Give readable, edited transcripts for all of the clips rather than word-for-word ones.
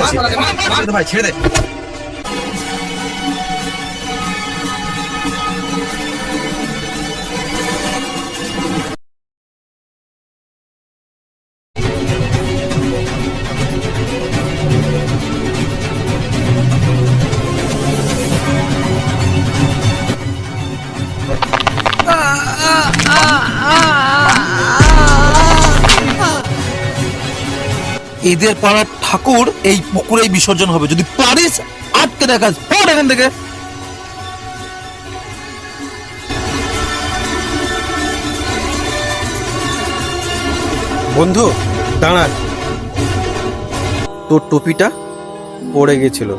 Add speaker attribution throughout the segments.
Speaker 1: আসতেছি। ভাই ছেড়ে দে। এদের পাড়ার ঠাকুর এই পুকুরেই বিসর্জন হবে, যদি পারিস আটকে দেখাস পড় এখান থেকে।
Speaker 2: বন্ধু দাঁড়া, তোর টুপিটা পড়ে গেছিল।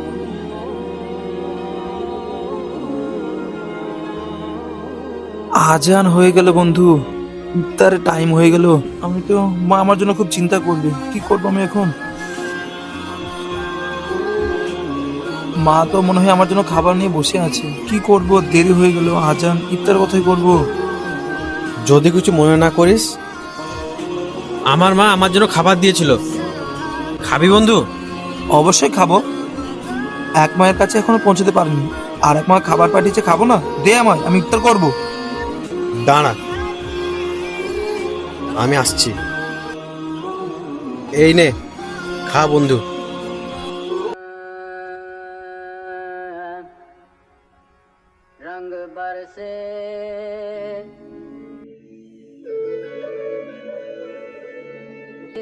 Speaker 1: আজান হয়ে গেল বন্ধু, তার টাইম হয়ে গেল। আমি তো, মা আমার জন্য খুব চিন্তা করবে, কি করবো আমি এখন। মা তো মনে হয় আমার জন্য খাবার নিয়ে বসে আছে, কি করব, দেরি হয়ে গেল, আজান ইফতার কথাই করব।
Speaker 2: যদি কিছু মনে না করিস, আমার মা আমার জন্য খাবার দিয়েছিল, খাবি বন্ধু?
Speaker 1: অবশ্যই খাবো, এক মায়ের কাছে এখনো পৌঁছতে পারিনি, আর এক মা খাবার পাঠিয়েছে, খাবো না? দে আমায়, আমি ইফতার করবো।
Speaker 2: দাঁড়া, আমি আসছি। এই নে, খা বন্ধু।
Speaker 3: रंग बरसे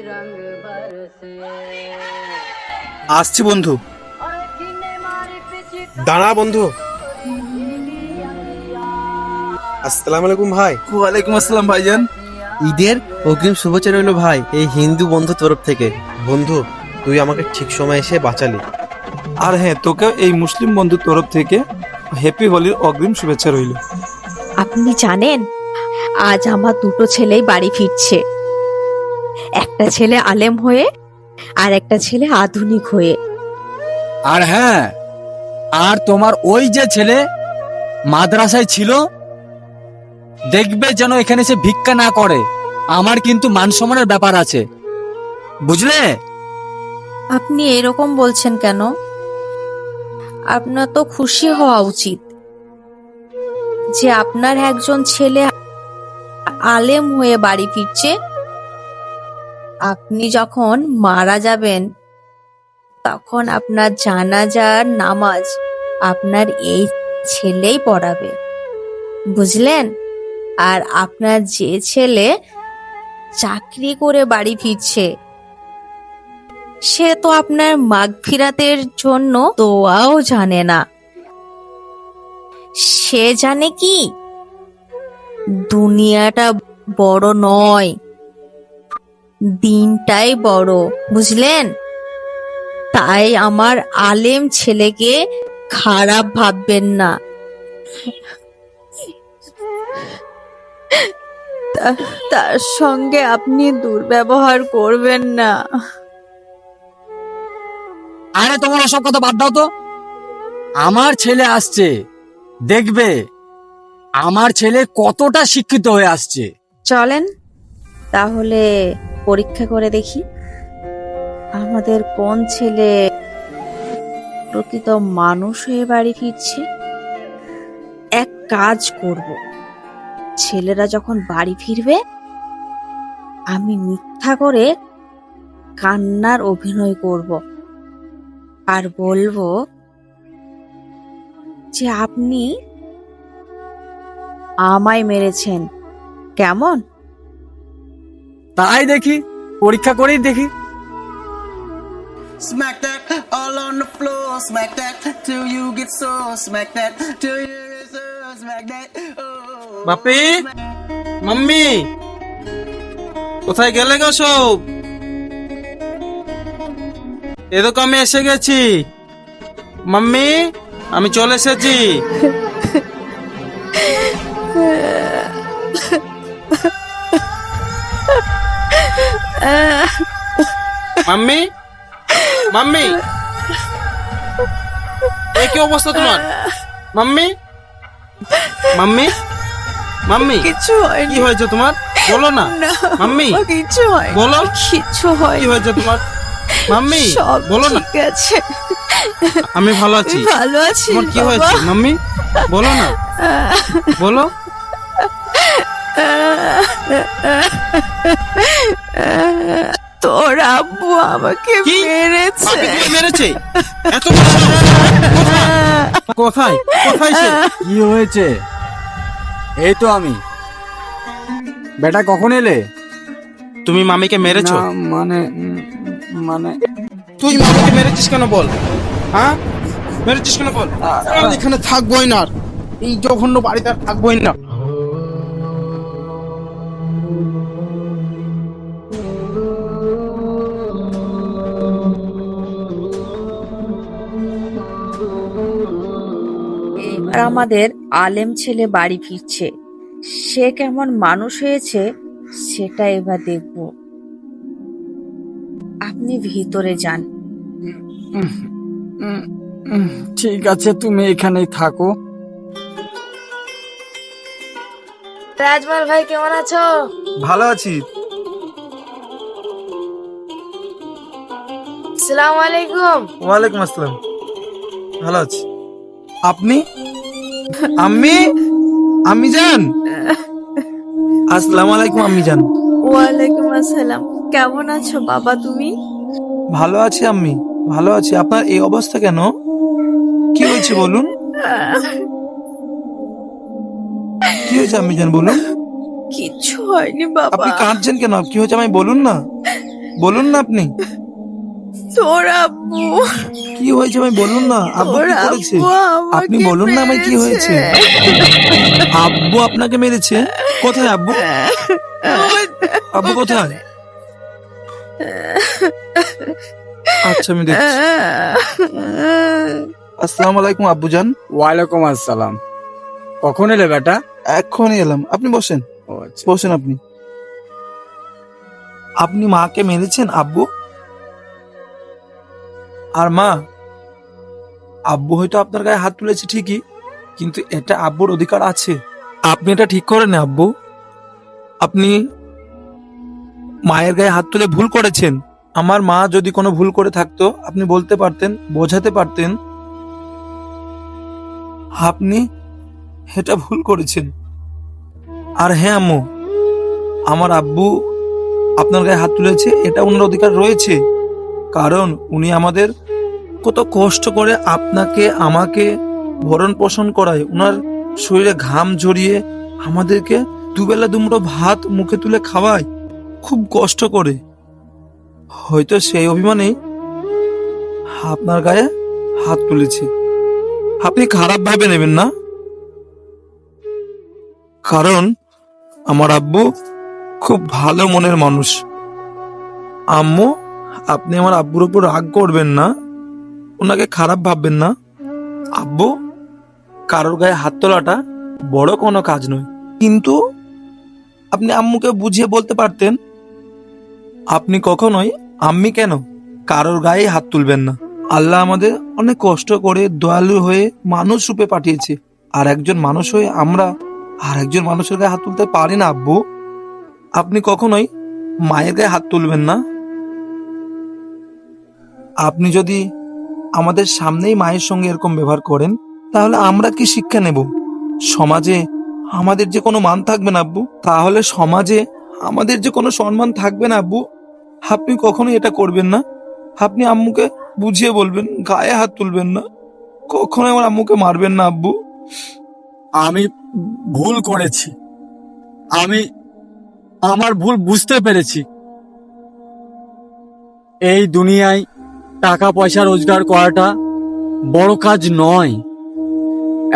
Speaker 3: रंग बरसे
Speaker 1: আসছি বন্ধু।
Speaker 3: और किने मारी पिछी
Speaker 2: দাঁড়া বন্ধু। আসসালামু আলাইকুম ভাই।
Speaker 1: ওয়ালাইকুম আসসালাম ভাইজান।
Speaker 2: ঈদের অগ্রিম শুভেচ্ছা রইল ভাই, এই হিন্দু বন্ধু তরফ থেকে। বন্ধু, তুই আমাকে ঠিক সময় এসে বাঁচালি।
Speaker 1: আর হ্যাঁ, তোকে এই মুসলিম বন্ধুর তরফ থেকে হ্যাপি হোলির অগ্রিম শুভেচ্ছা রইল।
Speaker 4: আপনি জানেন, আজ আমার দুটো ছেলেই বাড়ি ফিরছে। একটা ছেলে আলেম হয়ে আর একটা ছেলে আধুনিক হয়ে।
Speaker 5: আর হ্যাঁ, আর তোমার ওই যে ছেলে মাদ্রাসায় ছিল, দেখবে যেন এখানে সে ভিক্ষা না করে। আমার কিন্তু মান সম্মানের ব্যাপার আছে, বুঝলে?
Speaker 4: আপনি এরকম বলছেন কেন? আপনার তো খুশি হওয়া উচিত যে আপনার একজন ছেলে আলেম হয়ে বাড়ি ফিরছে। আপনি যখন মারা যাবেন, তখন আপনার জানাজার নামাজ আপনার এই ছেলেই পড়াবে, বুঝলেন? আর আপনার যে ছেলে চাকরি করে বাড়ি ফিরছে, সে তো আপনার মাগফিরাতের জন্য দোয়াও জানে না। সে জানে কি, দুনিয়াটা বড় নয়, দিনটাই বড়, বুঝলেন? তাই আমার আলেম ছেলেকে খারাপ ভাববেন না। তার সঙ্গে আপনি দুর্ব্যবহার করবেন না।
Speaker 5: আরে তোমার ওসব কথা বাদ দাও তো। আমার ছেলে আসছে, দেখবে আমার ছেলে কতটা শিক্ষিত হয়ে আসছে।
Speaker 4: চলেন তাহলে পরীক্ষা করে দেখি আমাদের কোন ছেলে প্রকৃত মানুষ হয়ে বাড়ি ফিরছে। এক কাজ করব, ছেলেরা যখন বাড়ি ফিরবে, আমি মিথ্যা করে কান্নার অভিনয় করব আর বলবো যে আপনি আমায় মেরেছেন। কেমন?
Speaker 5: তাই দেখি, পরীক্ষা করেই দেখি।
Speaker 6: Smack that all on the floor, smack that till you get sore, smack that till you get sore, smack that. Oh.
Speaker 1: Bapi, mummy, কোথায় গেলে গো সব? এদিকে আমি এসে গেছি। মাম্মি, আমি চলে এসেছি। মাম্মি, মাম্মি, এই কি অবস্থা তোমার? মাম্মি, মাম্মি, মাম্মি,
Speaker 4: কিছু হয়নি।
Speaker 1: কি হয়েছে তোমার? বলো না। মাম্মি,
Speaker 4: কিছু হয়,
Speaker 1: বলো
Speaker 4: কিছু হয়।
Speaker 1: কি হয়েছে তোমার?
Speaker 2: মাম্মি
Speaker 4: সব
Speaker 2: বলো না।
Speaker 4: ঠিক আছে,
Speaker 2: আমি ভালো আছি।
Speaker 4: ভালো আছি
Speaker 2: তোমার কি
Speaker 4: বাবা।
Speaker 2: হয়েছে মাম্মি? বলো না, বলো।
Speaker 4: তোর আব্বু আমাকে
Speaker 2: কি?
Speaker 4: মেরেছে।
Speaker 2: বাপি মেরেছে? এত কোথায় কোথায় সে?
Speaker 5: কি হয়েছে? এই তো আমি। বেটা কখন এলে?
Speaker 2: তুমি মামিকে মেরেছো?
Speaker 5: না, মানে
Speaker 2: তুই মামিকে মেরেছিস কেন বল? হ্যাঁ, মেরেছিস কেন বল? আর এখানে থাকবোই না আর। এই জঘন্য বাড়িতে আর থাকবোই না।
Speaker 4: এবার আমাদের আলেম ছেলে বাড়ি ফিরছে, সে কেমন মানুষ হয়েছে সেটা এবার দেখব। আপনি ভিতরে যান।
Speaker 5: ঠিক আছে, তুমি এখানেই থাকো।
Speaker 7: রাজমাল ভাই কেমন আছো?
Speaker 1: ভালো আছি।
Speaker 7: আসসালামু আলাইকুম।
Speaker 1: ওয়ালাইকুম আসসালাম। ভালো আছি। আপনি? আম্মি, আম্মি যান। আসসালামু আলাইকুম আম্মি যান।
Speaker 4: ওয়ালাইকুম আসসালাম। কেমন আছো বাবা তুমি?
Speaker 1: ভালো আছি আম্মি, ভালো আছি। আপনার এই অবস্থা কেন? কি হয়েছে বলুন? কি হয়েছে আম্মি যান বলুন?
Speaker 4: কিচ্ছু হয়নি বাবা।
Speaker 1: আপনি কাঁদছেন কেন? কি হয়েছে আমায় বলুন না, বলুন না আপনি।
Speaker 4: তোর আব্বু,
Speaker 1: কি হয়েছে আমায় বলুন না। আব্বু
Speaker 4: তোর
Speaker 1: কি করেছে?
Speaker 4: আব্বু
Speaker 1: আপনি
Speaker 4: আমাকে
Speaker 1: বলুন না আমায় কি হয়েছে।
Speaker 4: মেরেছে।
Speaker 1: আব্বু আপনাকে মেরেছে? কোথায় আব্বু? আব্বু কোথায়? আচ্ছা আমি দেখছি। আসসালামু আলাইকুম আব্বু জান।
Speaker 5: ওয়ালাইকুম আসসালাম। কখন এলে বেটা?
Speaker 1: এক্ষুনি এলাম। আপনি বসেন,
Speaker 5: ও আচ্ছা।
Speaker 1: বসেন আপনি। আপনি মাকে মেরেছেন আব্বু? আর মা, আব্বু হয়তো আপনার গায়ে হাত তুলেছে ঠিকই, কিন্তু এটা আব্বুর অধিকার আছে। আপনি এটা ঠিক করেন না আব্বু। আপনি মায়ের গায়ে হাত তুলে ভুল করেছেন। আমার মা যদি কোনো ভুল করে থাকতো আপনি বলতে পারতেন, বোঝাতে পারতেন। আপনি এটা ভুল করেছেন। আর হ্যাঁ আম্মু, আমার আব্বু আপনার গায়ে হাত তুলেছে, এটা ওনার অধিকার রয়েছে। কারণ উনি আমাদের কত কষ্ট করে আপনাকে আমাকে ভরণ পোষণ করায়, ওনার শরীরে ঘাম ঝরিয়ে আমাদেরকে দুবেলা দুমুঠো ভাত মুখে তুলে খাওয়ায়, খুব কষ্ট করে। হয়তো সেই অভিমানে আপনার গায়ে হাত তুলেছে। আপনি খারাপ ভাবে নেবেন না, কারণ আমার আব্বু খুব ভালো মনের মানুষ। আম্মু, আপনি আমার আব্বুর উপর রাগ করবেন না, ওনাকে খারাপ ভাববেন না। আব্বু, কারোর গায়ে হাত তোলাটা বড় কোনো কাজ নয়, কিন্তু আপনি আম্মুকে বুঝিয়ে বলতে পারতেন। আপনি কখনোই আম্মি কেন কারোর গায়ে হাত তুলবেন না। আল্লাহ আমাদের অনেক কষ্ট করে দয়ালু হয়ে মানুষ রূপে পাঠিয়েছে, আর একজন মানুষ হয়ে আমরা আর একজন মানুষের গায়ে হাত তুলতে পারি না। আব্বু, আপনি কখনোই মায়ের গায়ে হাত তুলবেন না। আপনি যদি আমাদের সামনেই মায়ের সঙ্গে এরকম ব্যবহার করেন, তাহলে আমরা কি শিক্ষা নেব? সমাজে আমাদের যে কোনো মান থাকবে না আব্বু, তাহলে সমাজে আমাদের যে কোনো সম্মান থাকবে না আব্বু। আপনি কখনোই এটা করবেন না। আপনি আম্মুকে বুঝিয়ে বলবেন, গায়ে হাত তুলবেন না, কখনোই আমার আম্মুকে মারবেন না আব্বু।
Speaker 5: আমি ভুল করেছি। আমি আমার ভুল বুঝতে পেরেছি। এই দুনিয়ায় টাকা পয়সা রোজগার করাটা বড় কাজ নয়।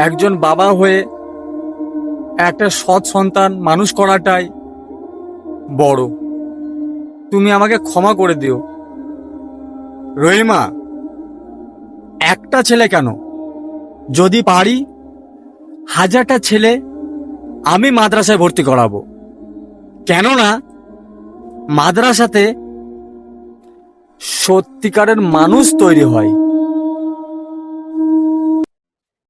Speaker 5: একজন বাবা হয়ে একটা সৎ সন্তান মানুষ করাটাই বড়। তুমি আমাকে ক্ষমা করে দিও। রহিমা, একটা ছেলে কেন, যদি পারি 1000টা ছেলে আমি মাদ্রাসায় ভর্তি করাবো। কেননা মাদ্রাসাতে সত্যিকারের মানুষ তৈরি হয়।